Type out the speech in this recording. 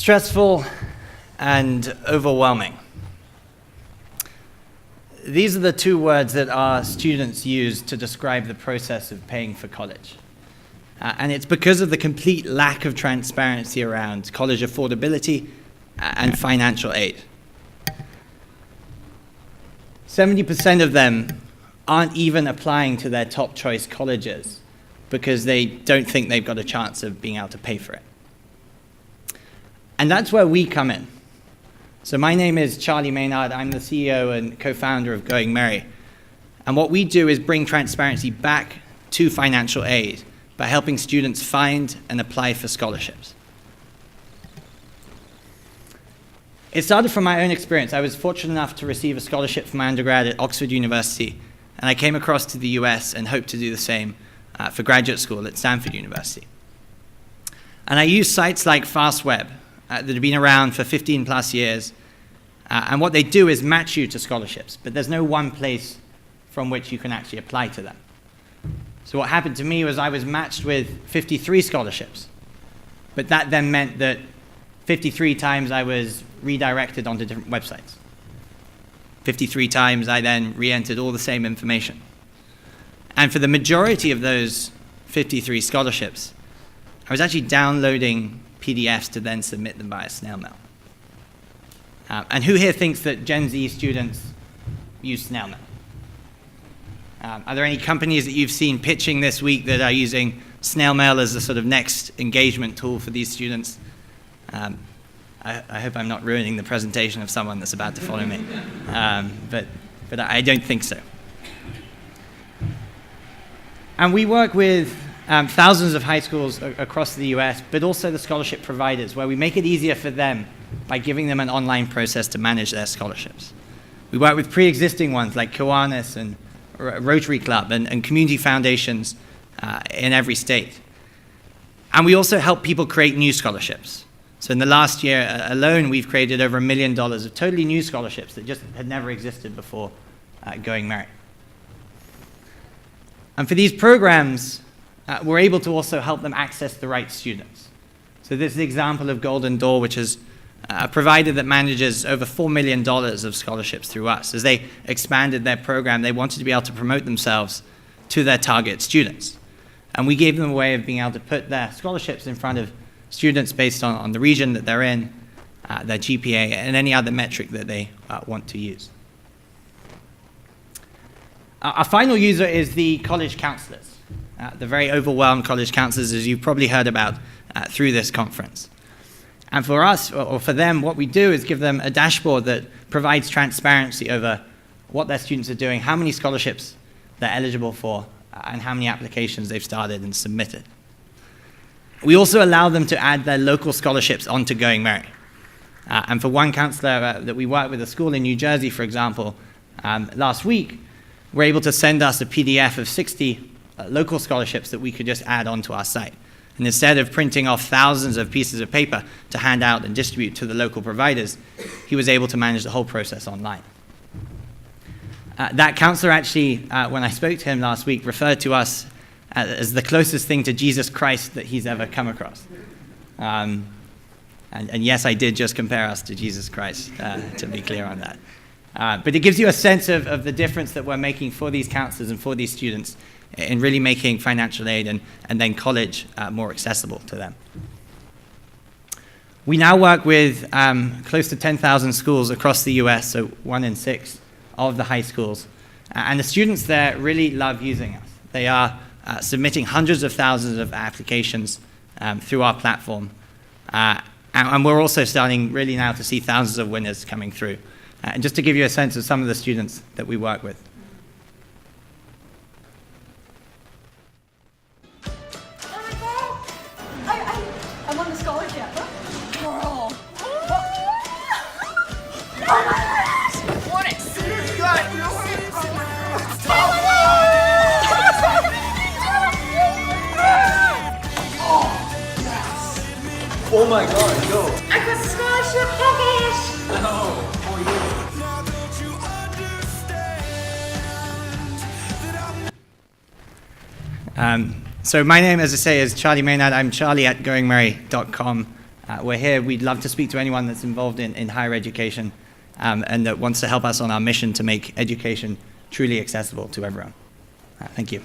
stressful and overwhelming. These are the two words that our students use to describe the process of paying for college. And it's because of the complete lack of transparency around college affordability and financial aid. 70% of them aren't even applying to their top choice colleges because they don't think they've got a chance of being able to pay for it. And that's where we come in. So my name is Charlie Maynard. I'm the CEO and co-founder of Going Merry. And what we do is bring transparency back to financial aid by helping students find and apply for scholarships. It started from my own experience. I was fortunate enough to receive a scholarship for my undergrad at Oxford University, and I came across to the US and hoped to do the same for graduate school at Stanford University. And I used sites like FastWeb that have been around for 15 plus years, and what they do is match you to scholarships, but there's no one place from which you can actually apply to them. So what happened to me was I was matched with 53 scholarships, but that then meant that 53 times I was redirected onto different websites. 53 times I then re-entered all the same information. And for the majority of those 53 scholarships, I was actually downloading PDFs to then submit them via snail mail. And who here thinks that Gen Z students use snail mail? Are there any companies that you've seen pitching this week that are using snail mail as the sort of next engagement tool for these students? I hope I'm not ruining the presentation of someone that's about to follow me, but I don't think so. And we work with thousands of high schools across the US, but also the scholarship providers, where we make it easier for them by giving them an online process to manage their scholarships. We work with pre-existing ones like Kiwanis and Rotary Club and community foundations in every state. And we also help people create new scholarships. So in the last year alone, we've created over $1 million of totally new scholarships that just had never existed before Going Merry. And for these programs, we're able to also help them access the right students. So this is the example of Golden Door, which is a provider that manages over $4 million of scholarships through us. As they expanded their program, they wanted to be able to promote themselves to their target students. And we gave them a way of being able to put their scholarships in front of students based on the region that they're in, their GPA, and any other metric that they want to use. Our final user is the college counselors, the very overwhelmed college counselors, as you've probably heard about through this conference. And for us, or for them, what we do is give them a dashboard that provides transparency over what their students are doing, how many scholarships they're eligible for, and how many applications they've started and submitted. We also allow them to add their local scholarships onto Going Merry. And for one counselor that we worked with, a school in New Jersey, for example, last week, were able to send us a PDF of 60 local scholarships that we could just add onto our site. And instead of printing off thousands of pieces of paper to hand out and distribute to the local providers, he was able to manage the whole process online. That counselor actually, when I spoke to him last week, referred to us as the closest thing to Jesus Christ that he's ever come across. And yes, I did just compare us to Jesus Christ, to be clear on that. But it gives you a sense of the difference that we're making for these counselors and for these students in really making financial aid and then college more accessible to them. We now work with close to 10,000 schools across the US, so 1 in 6 of the high schools. And the students there really love using us. They are submitting hundreds of thousands of applications through our platform. And we're also starting really now to see thousands of winners coming through. And just to give you a sense of some of the students that we work with. I won the scholarship. Girl. Oh my gosh! Won it! Oh my god, go! I got the scholarship package! Oh, for you. So my name, as I say, is Charlie Maynard. I'm Charlie at goingmerry.com. We're here. We'd love to speak to anyone that's involved in higher education and that wants to help us on our mission to make education truly accessible to everyone. Thank you.